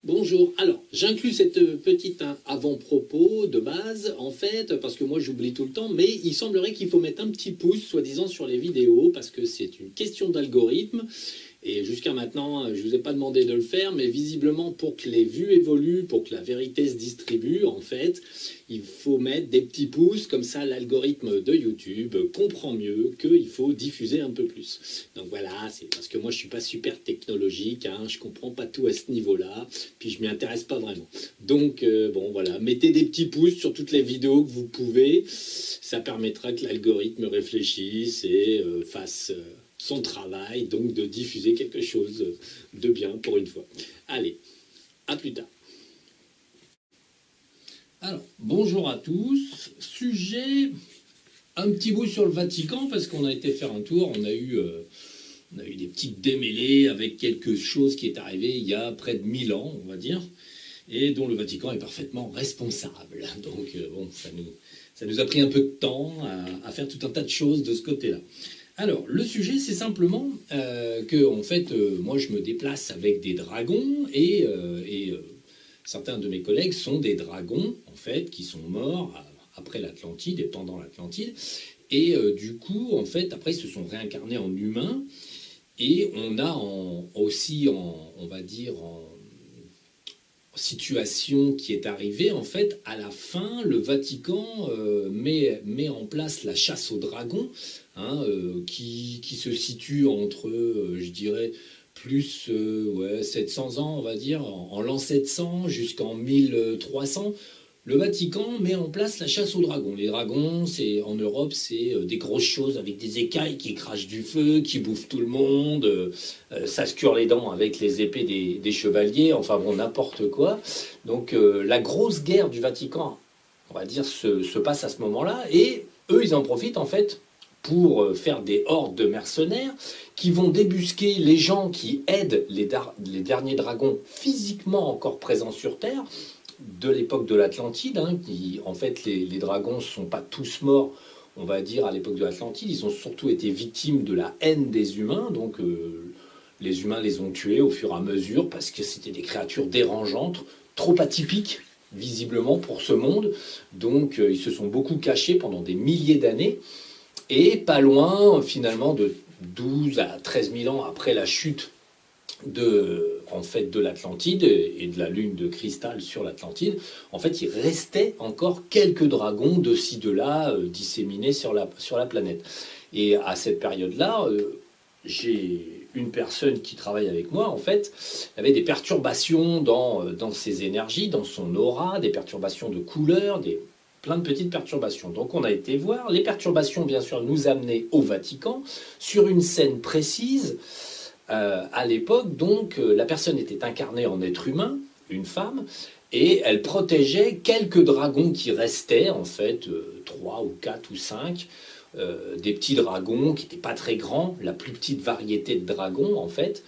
Bonjour. Alors, j'inclus cette petite avant-propos de base, en fait, parce que moi j'oublie tout le temps, mais il semblerait qu'il faut mettre un petit pouce, soi-disant, sur les vidéos, parce que c'est une question d'algorithme. Et jusqu'à maintenant, je ne vous ai pas demandé de le faire, mais visiblement, pour que les vues évoluent, pour que la vérité se distribue, en fait, il faut mettre des petits pouces, comme ça l'algorithme de YouTube comprend mieux qu'il faut diffuser un peu plus. Donc voilà, c'est parce que moi je ne suis pas super technologique, hein, je ne comprends pas tout à ce niveau-là, puis je ne m'y intéresse pas vraiment. Donc bon voilà, mettez des petits pouces sur toutes les vidéos que vous pouvez, ça permettra que l'algorithme réfléchisse et fasse son travail, donc de diffuser quelque chose de bien pour une fois. Allez, à plus tard. Alors, bonjour à tous. Sujet, un petit bout sur le Vatican, parce qu'on a été faire un tour, on a eu des petites démêlées avec quelque chose qui est arrivé il y a près de 1000 ans, on va dire, et dont le Vatican est parfaiement responsable. Donc, bon, ça nous a pris un peu de temps à faire tout un tas de choses de ce côté-là. Alors, le sujet, c'est simplement que, en fait, moi, je me déplace avec des dragons et certains de mes collègues sont des dragons, en fait, qui sont morts après l'Atlantide et pendant l'Atlantide. Et du coup, en fait, après, ils se sont réincarnés en humains. Et on a aussi, on va dire, en situation qui est arrivée, en fait, à la fin, le Vatican met en place la chasse aux dragons, hein, qui se situe entre, je dirais, plus 700 ans, on va dire, en l'an 700 jusqu'en 1300. Le Vatican met en place la chasse aux dragons. Les dragons, en Europe, c'est des grosses choses avec des écailles qui crachent du feu, qui bouffent tout le monde. Ça se cure les dents avec les épées des chevaliers. Enfin bon, n'importe quoi. Donc la grosse guerre du Vatican, on va dire, se passe à ce moment-là. Et eux, ils en profitent en fait pour faire des hordes de mercenaires qui vont débusquer les gens qui aident les derniers dragons physiquement encore présents sur Terre, de l'époque de l'Atlantide, hein, en fait, les dragons ne sont pas tous morts, on va dire, à l'époque de l'Atlantide. Ils ont surtout été victimes de la haine des humains. Donc, les humains les ont tués au fur et à mesure parce que c'était des créatures dérangeantes, trop atypiques, visiblement, pour ce monde. Donc, ils se sont beaucoup cachés pendant des milliers d'années. Et pas loin, finalement, de 12 à 13 000 ans après la chute de l'Atlantide et de la lune de cristal sur l'Atlantide, en fait, il restait encore quelques dragons de ci, de là, disséminés sur la planète. Et à cette période-là, j'ai une personne qui travaille avec moi, en fait, avait des perturbations dans ses énergies, dans son aura, des perturbations de couleurs, plein de petites perturbations. Donc on a été voir. Les perturbations, bien sûr, nous amenaient au Vatican, sur une scène précise. À l'époque, donc, la personne était incarnée en être humain, une femme, et elle protégeait quelques dragons qui restaient, en fait, 3 ou 4 ou 5, des petits dragons qui n'étaient pas très grands, la plus petite variété de dragons, en fait,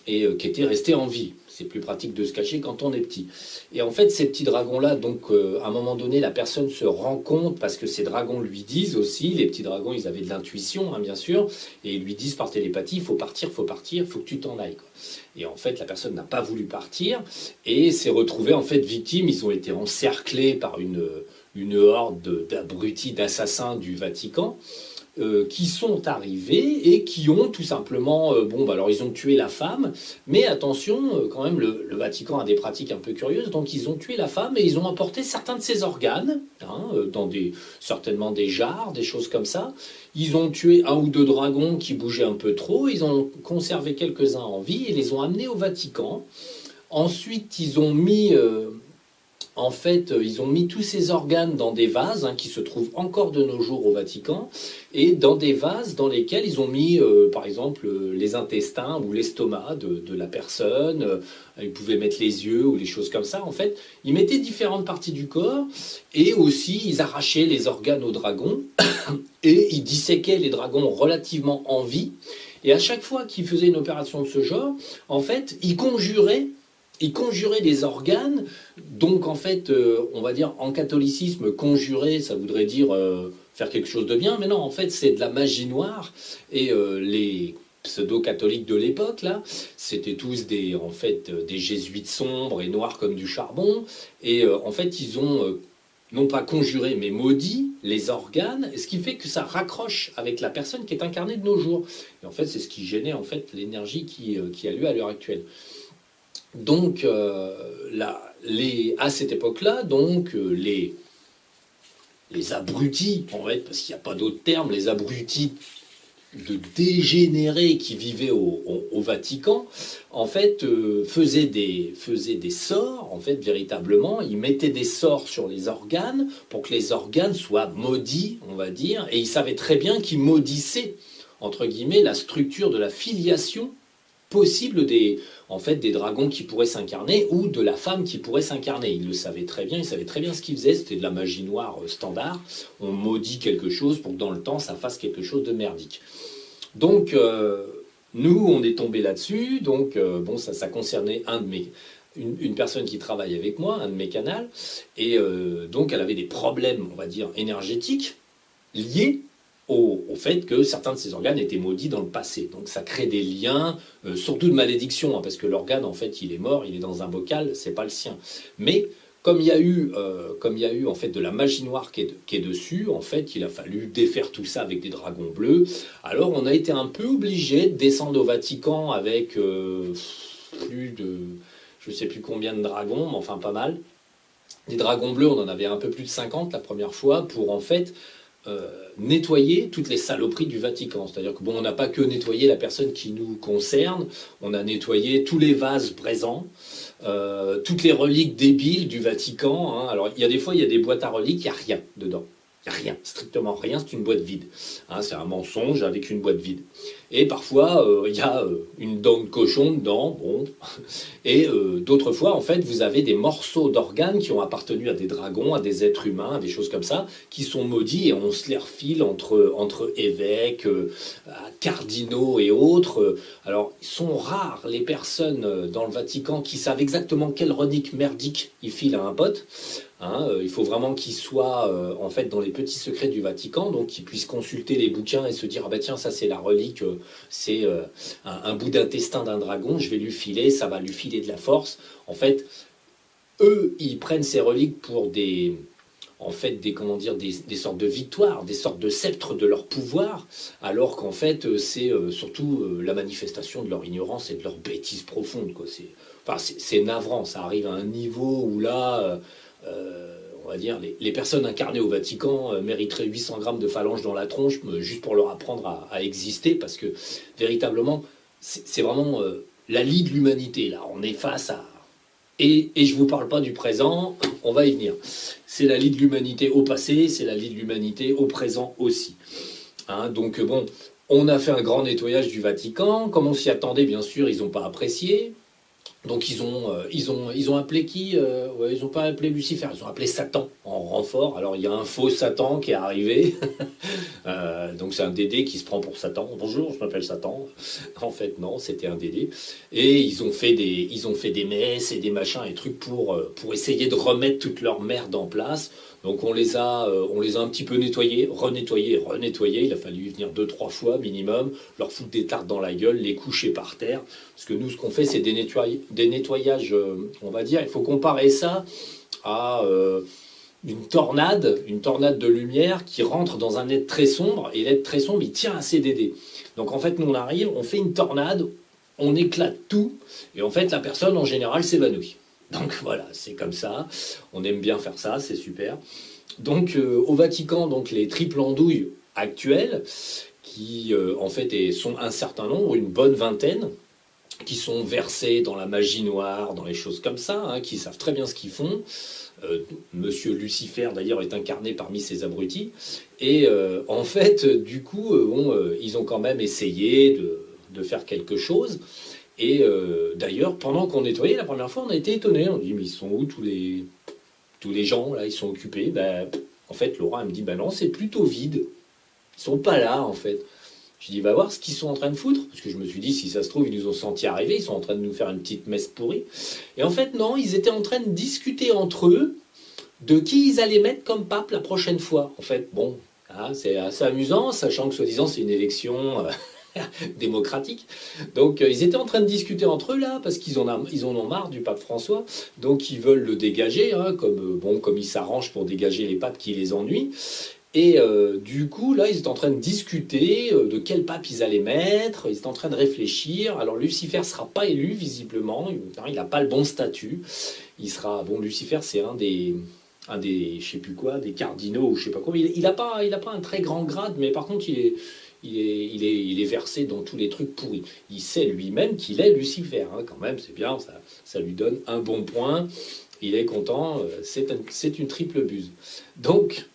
et qui étaient restés en vie. C'est plus pratique de se cacher quand on est petit. Et en fait, ces petits dragons-là, donc, à un moment donné, la personne se rend compte, parce que ces dragons lui disent aussi, les petits dragons, ils avaient de l'intuition, hein, bien sûr, et ils lui disent par télépathie, il faut partir, il faut que tu t'en ailles, quoi. Et en fait, la personne n'a pas voulu partir, et s'est retrouvée, en fait, victime. Ils ont été encerclés par une horde d'abrutis, d'assassins du Vatican, qui sont arrivés et qui ont tout simplement, alors ils ont tué la femme, mais attention, quand même, le Vatican a des pratiques un peu curieuses, donc ils ont tué la femme et ils ont emporté certains de ses organes, hein, dans certainement des jarres, des choses comme ça. Ils ont tué 1 ou 2 dragons qui bougeaient un peu trop, ils ont conservé quelques-uns en vie et les ont amenés au Vatican. Ensuite, ils ont mis... ils ont mis tous ces organes dans des vases, hein, qui se trouvent encore de nos jours au Vatican, et dans des vases dans lesquels ils ont mis, par exemple, les intestins ou l'estomac de la personne. Ils pouvaient mettre les yeux ou les choses comme ça. En fait, ils mettaient différentes parties du corps, et aussi ils arrachaient les organes aux dragons, et ils disséquaient les dragons relativement en vie. Et à chaque fois qu'ils faisaient une opération de ce genre, en fait, ils conjuraient des organes. Donc en fait, on va dire en catholicisme, conjurer, ça voudrait dire faire quelque chose de bien, mais non, en fait c'est de la magie noire, et pseudo-catholiques de l'époque, là, c'était tous en fait, des jésuites sombres et noirs comme du charbon. Et en fait, ils ont, non pas conjuré, mais maudit les organes, ce qui fait que ça raccroche avec la personne qui est incarnée de nos jours. Et en fait, c'est ce qui gênait en fait, l'énergie qui a lieu à l'heure actuelle. Donc, à cette époque-là, donc, les abrutis, en fait, parce qu'il n'y a pas d'autre terme, les abrutis de dégénérés qui vivaient au Vatican, en fait, faisaient des sorts, en fait, véritablement. Ils mettaient des sorts sur les organes pour que les organes soient maudits, on va dire, et ils savaient très bien qu'ils maudissaient, entre guillemets, la structure de la filiation possible en fait, des dragons qui pourraient s'incarner ou de la femme qui pourrait s'incarner. Ils le savaient très bien, ils savaient très bien ce qu'ils faisaient, c'était de la magie noire standard. On maudit quelque chose pour que dans le temps, ça fasse quelque chose de merdique. Donc, nous, on est tombé là-dessus. Donc, bon, ça concernait une personne qui travaille avec moi, un de mes canals. Et donc, elle avait des problèmes, on va dire, énergétiques liés au fait que certains de ces organes étaient maudits dans le passé. Donc ça crée des liens, surtout de malédiction, hein, parce que l'organe, en fait, il est mort, il est dans un bocal, c'est pas le sien. Mais comme il y a eu en fait de la magie noire qui est dessus, en fait, il a fallu défaire tout ça avec des dragons bleus. Alors on a été un peu obligé de descendre au Vatican avec plus de, je sais plus combien de dragons, mais enfin pas mal. Des dragons bleus, on en avait un peu plus de 50 la première fois pour en fait nettoyer toutes les saloperies du Vatican. C'est-à-dire que bon, on n'a pas que nettoyé la personne qui nous concerne, on a nettoyé tous les vases présents, toutes les reliques débiles du Vatican. Hein. Alors, il y a des fois, il y a des boîtes à reliques, il n'y a rien dedans. Il n'y a rien, strictement rien, c'est une boîte vide. Hein, c'est un mensonge avec une boîte vide. Et parfois, il y a une dent de cochon dedans, bon. Et d'autres fois, en fait, vous avez des morceaux d'organes qui ont appartenu à des dragons, à des êtres humains, à des choses comme ça, qui sont maudits et on se les refile entre évêques, cardinaux et autres. Alors, ils sont rares les personnes dans le Vatican qui savent exactement quelle relique merdique ils filent à un pote. Hein, il faut vraiment qu'il soit en fait dans les petits secrets du Vatican, donc qu'il puisse consulter les bouquins et se dire ah bah tiens ça c'est la relique, c'est un bout d'intestin d'un dragon, je vais lui filer, ça va lui filer de la force. En fait, eux ils prennent ces reliques pour des comment dire des sortes de victoires, des sortes de sceptres de leur pouvoir, alors qu'en fait c'est surtout la manifestation de leur ignorance et de leur bêtise profonde quoi. C'est navrant, ça arrive à un niveau où là on va dire, les personnes incarnées au Vatican mériteraient 800 grammes de phalanges dans la tronche juste pour leur apprendre à exister, parce que véritablement, c'est vraiment la lie de l'humanité. Là, on est face à... Et je ne vous parle pas du présent, on va y venir. C'est la lie de l'humanité au passé, c'est la lie de l'humanité au présent aussi. Hein, donc bon, on a fait un grand nettoyage du Vatican. Comme on s'y attendait, bien sûr, ils n'ont pas apprécié. Donc ils ont appelé qui Ils n'ont pas appelé Lucifer, ils ont appelé Satan en renfort. Alors il y a un faux Satan qui est arrivé. Donc c'est un Dédé qui se prend pour Satan. Bonjour, je m'appelle Satan. En fait non, c'était un Dédé. Et ils ont fait des messes et des machins et trucs pour essayer de remettre toute leur merde en place. Donc on les a un petit peu nettoyés, renettoyés. Il a fallu venir 2-3 fois minimum, leur foutre des tartes dans la gueule, les coucher par terre. Parce que nous, ce qu'on fait, c'est des nettoyages, on va dire. Il faut comparer ça à une tornade de lumière qui rentre dans un être très sombre. Et l'être très sombre, il tient à ses dédés. Donc en fait, nous, on arrive, on fait une tornade, on éclate tout. Et en fait, la personne, en général, s'évanouit. Donc voilà, c'est comme ça. On aime bien faire ça, c'est super. Donc au Vatican, donc les triples andouilles actuelles, qui en fait sont un certain nombre, une bonne vingtaine, qui sont versés dans la magie noire, dans les choses comme ça, hein, qui savent très bien ce qu'ils font. Monsieur Lucifer, d'ailleurs, est incarné parmi ces abrutis. Et en fait, du coup, ils ont quand même essayé de faire quelque chose. Et d'ailleurs, pendant qu'on nettoyait la première fois, on a été étonnés. On dit, mais ils sont où tous les gens, là, ils sont occupés. Ben, en fait, Laura, elle me dit, ben non, c'est plutôt vide. Ils sont pas là, en fait. Je dis, va voir ce qu'ils sont en train de foutre. Parce que je me suis dit, si ça se trouve, ils nous ont senti arriver. Ils sont en train de nous faire une petite messe pourrie. Et en fait, non, ils étaient en train de discuter entre eux de qui ils allaient mettre comme pape la prochaine fois. En fait, bon, hein, c'est assez amusant, sachant que, soi-disant, c'est une élection démocratique. Donc ils étaient en train de discuter entre eux là, parce ils en ont marre du pape François, donc ils veulent le dégager, hein, comme ils s'arrangent pour dégager les papes qui les ennuient. Et du coup, là, ils étaient en train de discuter de quel pape ils allaient mettre, ils étaient en train de réfléchir. Alors Lucifer ne sera pas élu, visiblement, il n'a pas le bon statut. Lucifer, c'est je sais plus quoi, des cardinaux, ou je sais pas quoi. Il n'a pas un très grand grade, mais par contre, il est versé dans tous les trucs pourris. Il sait lui-même qu'il est Lucifer, hein, quand même, c'est bien, ça lui donne un bon point. Il est content, c'est une triple buse. Donc,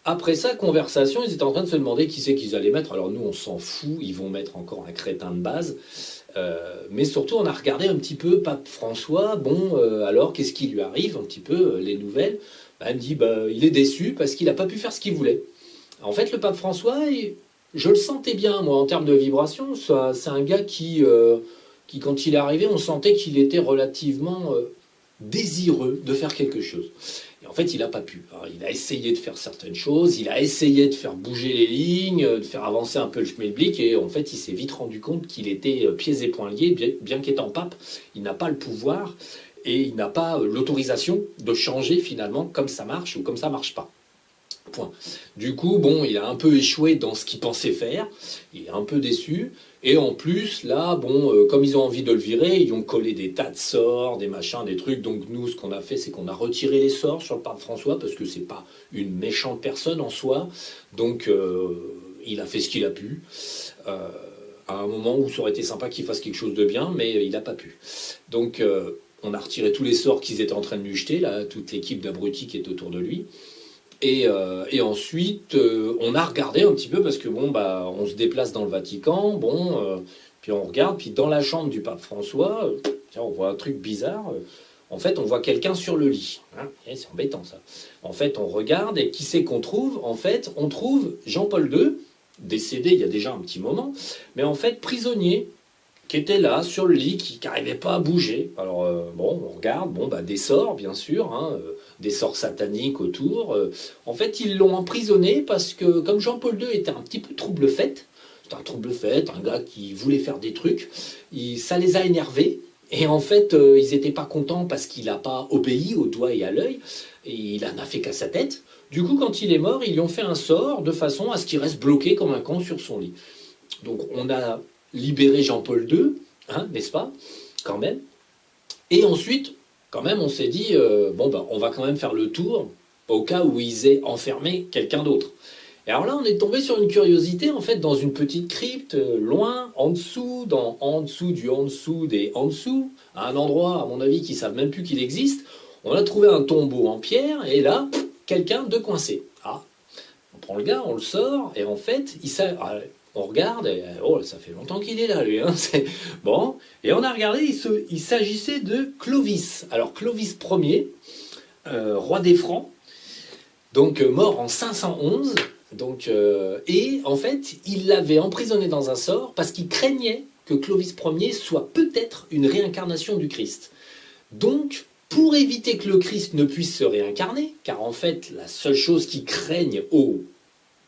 après sa conversation, ils étaient en train de se demander qui c'est qu'ils allaient mettre. Alors nous, on s'en fout, ils vont mettre encore un crétin de base. Mais surtout, on a regardé un petit peu Pape François. Bon, alors, qu'est-ce qui lui arrive? Un petit peu, les nouvelles. Elle me dit, il est déçu parce qu'il n'a pas pu faire ce qu'il voulait. En fait, le Pape François, je le sentais bien, moi, en termes de vibration. C'est un gars qui, quand il est arrivé, on sentait qu'il était relativement désireux de faire quelque chose. Et en fait, il n'a pas pu. Alors, il a essayé de faire certaines choses, il a essayé de faire bouger les lignes, de faire avancer un peu le schmilblick, et en fait, il s'est vite rendu compte qu'il était pieds et poings liés, bien qu'étant pape, il n'a pas le pouvoir, et il n'a pas l'autorisation de changer finalement comme ça marche ou comme ça marche pas. Point. Du coup, bon, il a un peu échoué dans ce qu'il pensait faire, il est un peu déçu, et en plus, là, bon, comme ils ont envie de le virer, ils ont collé des tas de sorts, des machins, des trucs, donc nous, ce qu'on a fait, c'est qu'on a retiré les sorts sur le pape François, parce que c'est pas une méchante personne en soi, donc il a fait ce qu'il a pu, à un moment où ça aurait été sympa qu'il fasse quelque chose de bien, mais il n'a pas pu. Donc, on a retiré tous les sorts qu'ils étaient en train de lui jeter, là, toute l'équipe d'abrutis qui est autour de lui. Et ensuite, on a regardé un petit peu parce que bon, on se déplace dans le Vatican, bon, puis on regarde, puis dans la chambre du pape François, tiens, on voit un truc bizarre. En fait, on voit quelqu'un sur le lit. Hein, c'est embêtant ça. En fait, on regarde et qui c'est qu'on trouve? En fait, on trouve Jean-Paul II, décédé il y a déjà un petit moment, mais en fait prisonnier, qui était là sur le lit, qui n'arrivait pas à bouger. Alors bon, on regarde, bon, des sorts bien sûr, hein, des sorts sataniques autour. En fait, ils l'ont emprisonné parce que comme Jean-Paul II était un petit peu trouble-fête, c'était un trouble-fête, un gars qui voulait faire des trucs, ça les a énervés. Et en fait, ils n'étaient pas contents parce qu'il n'a pas obéi au doigt et à l'œil, et il en a fait qu'à sa tête. Du coup, quand il est mort, ils lui ont fait un sort de façon à ce qu'il reste bloqué comme un con sur son lit. Donc on a libéré Jean-Paul II, hein, n'est-ce pas, quand même. Et ensuite, quand même, on s'est dit, on va quand même faire le tour au cas où ils aient enfermé quelqu'un d'autre. Et alors là, on est tombé sur une curiosité, en fait, dans une petite crypte, loin, en dessous du en dessous des en dessous, à un endroit, à mon avis, qu'ils ne savent même plus qu'il existe. On a trouvé un tombeau en pierre, et là, quelqu'un de coincé. Ah, on prend le gars, on le sort, et en fait, on regarde, et, oh, ça fait longtemps qu'il est là, lui. Hein, bon, et on a regardé, il s'agissait de Clovis. Alors, Clovis Ier, roi des Francs, donc mort en 511, donc, et en fait, il l'avait emprisonné dans un sort parce qu'il craignait que Clovis Ier soit peut-être une réincarnation du Christ. Donc, pour éviter que le Christ ne puisse se réincarner, car en fait, la seule chose qu'ils craignent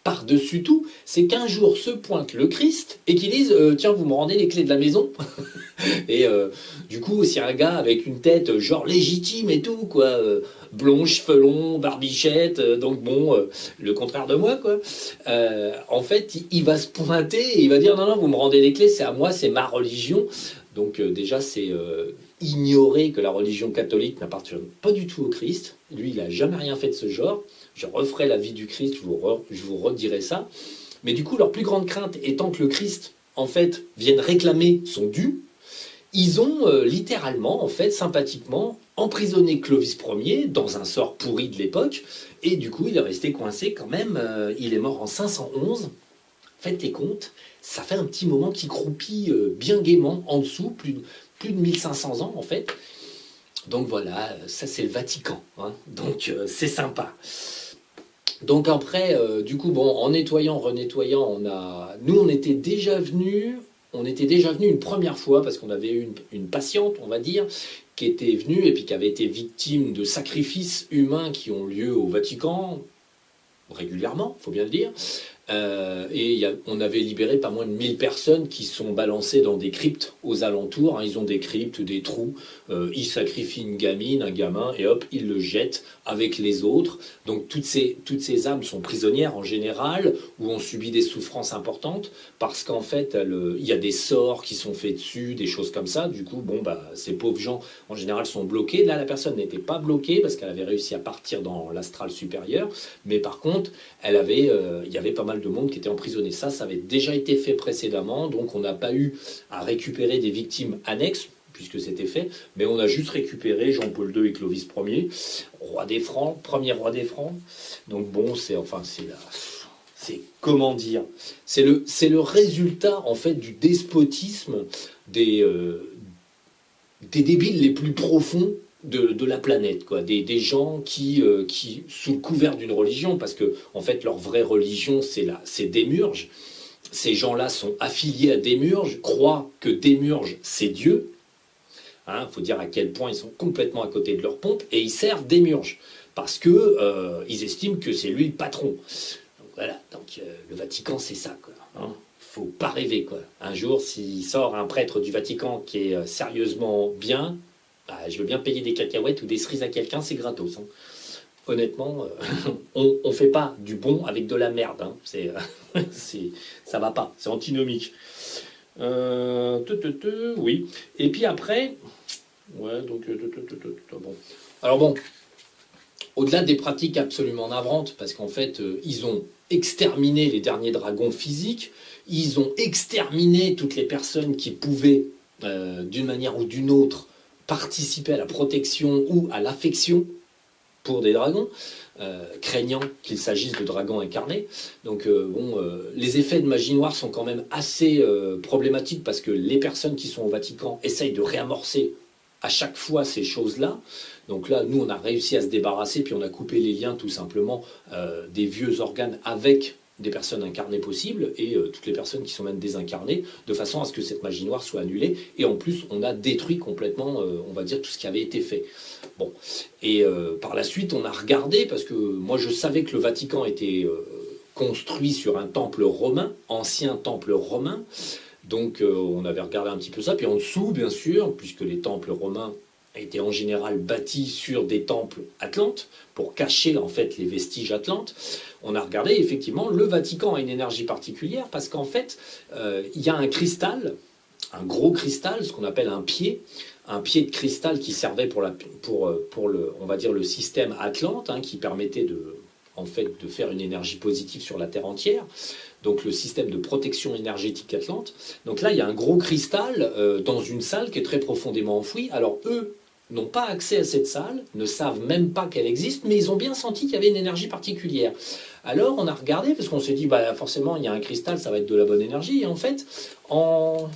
par-dessus tout, c'est qu'un jour se pointe le Christ et qu'il dise tiens, vous me rendez les clés de la maison. Et du coup, c'est un gars avec une tête genre légitime et tout, quoi, blond, cheveux longs, barbichette, donc bon, le contraire de moi, quoi. En fait, il va se pointer et il va dire non, non, vous me rendez les clés, c'est à moi, c'est ma religion. Donc déjà, c'est ignorer que la religion catholique n'appartient pas du tout au Christ. Lui, il n'a jamais rien fait de ce genre. Je referai la vie du Christ, je vous redirai ça. Mais du coup, leur plus grande crainte étant que le Christ, en fait, vienne réclamer son dû, ils ont littéralement, en fait, sympathiquement, emprisonné Clovis Ier dans un sort pourri de l'époque. Et du coup, il est resté coincé quand même. Il est mort en 511. Faites les comptes, ça fait un petit moment qu'il croupit bien gaiement en dessous, plus de 1500 ans en fait. Donc voilà, ça c'est le Vatican, hein. Donc c'est sympa. Donc après, du coup, bon, en nettoyant, renettoyant, nous on était déjà venus une première fois parce qu'on avait eu une patiente, on va dire, qui était venue et puis qui avait été victime de sacrifices humains qui ont lieu au Vatican régulièrement, faut bien le dire. On avait libéré pas moins de 1000 personnes qui sont balancées dans des cryptes aux alentours. Hein. Ils ont des cryptes, des trous. Ils sacrifient une gamine, un gamin, et hop, ils le jettent avec les autres. Donc toutes ces âmes sont prisonnières en général, ou ont subi des souffrances importantes, parce qu'en fait, il y a des sorts qui sont faits dessus, des choses comme ça. Du coup, bon, bah, ces pauvres gens, en général, sont bloqués. Là, la personne n'était pas bloquée, parce qu'elle avait réussi à partir dans l'astral supérieur. Mais par contre, il y avait pas mal de monde qui était emprisonné. Ça avait déjà été fait précédemment, donc on n'a pas eu à récupérer des victimes annexes, puisque c'était fait, mais on a juste récupéré Jean-Paul II et Clovis Ier, roi des Francs, premier roi des Francs. Donc bon, c'est comment dire, c'est le résultat en fait du despotisme des débiles les plus profonds de la planète, quoi. Des gens qui, sous le couvert d'une religion, parce que en fait leur vraie religion c'est Démurge. Ces gens-là sont affiliés à Démurge, croient que Démurge c'est Dieu. Hein, faut dire à quel point ils sont complètement à côté de leur pompe, et ils servent Démurge parce que ils estiment que c'est lui le patron. Donc voilà, donc le Vatican c'est ça, quoi. Hein. Faut pas rêver, quoi. Un jour, s'il sort un prêtre du Vatican qui est sérieusement bien, bah, je veux bien payer des cacahuètes ou des cerises à quelqu'un, c'est gratos. Hein. Honnêtement, on fait pas du bon avec de la merde. Hein. Ça va pas, c'est antinomique. Oui. Et puis après, ouais, donc bon. Alors bon, au-delà des pratiques absolument navrantes, parce qu'en fait, ils ont exterminé les derniers dragons physiques, ils ont exterminé toutes les personnes qui pouvaient, d'une manière ou d'une autre, participer à la protection ou à l'affection pour des dragons, craignant qu'il s'agisse de dragons incarnés. Donc les effets de magie noire sont quand même assez problématiques, parce que les personnes qui sont au Vatican essayent de réamorcer à chaque fois ces choses-là. Donc là, nous, on a réussi à se débarrasser, puis on a coupé les liens tout simplement des vieux organes avec des personnes incarnées possibles, et toutes les personnes qui sont même désincarnées, de façon à ce que cette magie noire soit annulée. Et en plus, on a détruit complètement, on va dire, tout ce qui avait été fait. Bon. Et par la suite, on a regardé, parce que moi, je savais que le Vatican était construit sur un temple romain, ancien temple romain. Donc on avait regardé un petit peu ça. Puis en dessous, bien sûr, puisque les temples romains étaient en général bâtis sur des temples atlantes, pour cacher en fait les vestiges atlantes, on a regardé, effectivement, le Vatican a une énergie particulière, parce qu'en fait, il y a un cristal, un gros cristal, ce qu'on appelle un pied de cristal qui servait pour le, on va dire, le système atlante, hein, qui permettait en fait, de faire une énergie positive sur la Terre entière. Donc le système de protection énergétique atlante. Donc là, il y a un gros cristal dans une salle qui est très profondément enfouie. Alors eux n'ont pas accès à cette salle, ne savent même pas qu'elle existe, mais ils ont bien senti qu'il y avait une énergie particulière. Alors on a regardé, parce qu'on s'est dit, bah, forcément, il y a un cristal, ça va être de la bonne énergie. Et en fait, à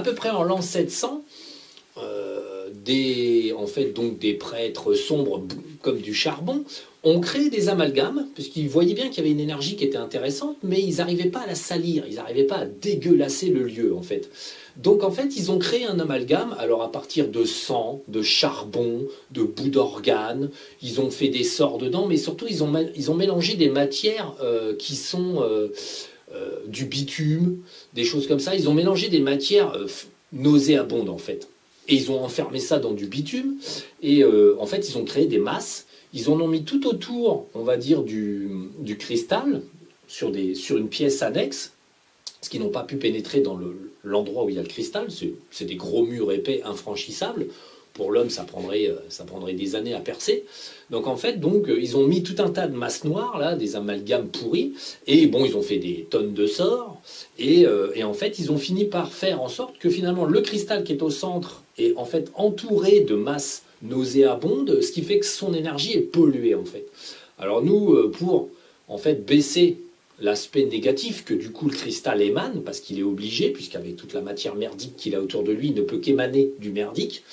peu près en l'an 700, des prêtres sombres comme du charbon ont créé des amalgames, puisqu'ils voyaient bien qu'il y avait une énergie qui était intéressante, mais ils n'arrivaient pas à la salir, ils n'arrivaient pas à dégueulasser le lieu, en fait. Donc, en fait, ils ont créé un amalgame, alors à partir de sang, de charbon, de bouts d'organes, ils ont fait des sorts dedans, mais surtout, ils ont mélangé des matières qui sont du bitume, des choses comme ça. Ils ont mélangé des matières nauséabondes, en fait. Et ils ont enfermé ça dans du bitume, et en fait, ils ont créé des masses. Ils en ont mis tout autour, on va dire, du cristal, sur une pièce annexe, ce qui n'ont pas pu pénétrer dans l'endroit où il y a le cristal. C'est des gros murs épais, infranchissables. Pour l'homme, ça prendrait des années à percer. Donc en fait, ils ont mis tout un tas de masses noires, là, des amalgames pourris, et bon, ils ont fait des tonnes de sorts, et en fait, ils ont fini par faire en sorte que finalement, le cristal qui est au centre est en fait entouré de masses nauséabonde, ce qui fait que son énergie est polluée, en fait. Alors nous, pour en fait baisser l'aspect négatif que du coup le cristal émane, parce qu'il est obligé, puisqu'avec toute la matière merdique qu'il a autour de lui, il ne peut qu'émaner du merdique.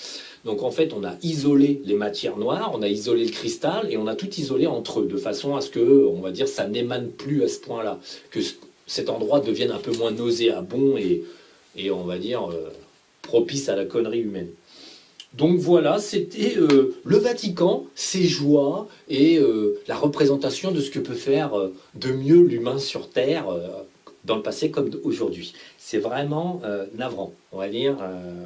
Donc en fait, on a isolé les matières noires, on a isolé le cristal, et on a tout isolé entre eux, de façon à ce que, on va dire, ça n'émane plus à ce point-là, que cet endroit devienne un peu moins nauséabond et on va dire, propice à la connerie humaine. Donc voilà, c'était le Vatican, ses joies et la représentation de ce que peut faire de mieux l'humain sur Terre dans le passé comme aujourd'hui. C'est vraiment navrant, on va dire.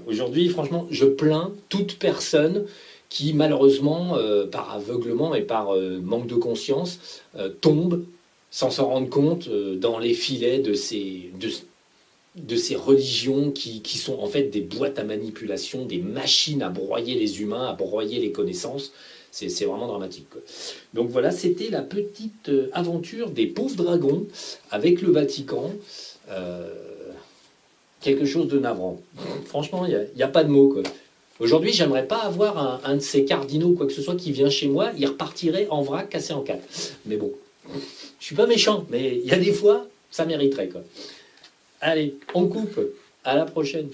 Aujourd'hui, franchement, je plains toute personne qui, malheureusement, par aveuglement et par manque de conscience, tombe sans s'en rendre compte dans les filets de ces religions qui sont en fait des boîtes à manipulation, des machines à broyer les humains, à broyer les connaissances. C'est vraiment dramatique, quoi. Donc voilà, c'était la petite aventure des pauvres dragons avec le Vatican. Quelque chose de navrant. Franchement, il n'y a pas de mots, quoi. Aujourd'hui, j'aimerais pas avoir un de ces cardinaux ou quoi que ce soit qui vient chez moi, il repartirait en vrac, cassé en quatre. Mais bon, je suis pas méchant, mais il y a des fois, ça mériterait, quoi. Allez, on coupe. À la prochaine.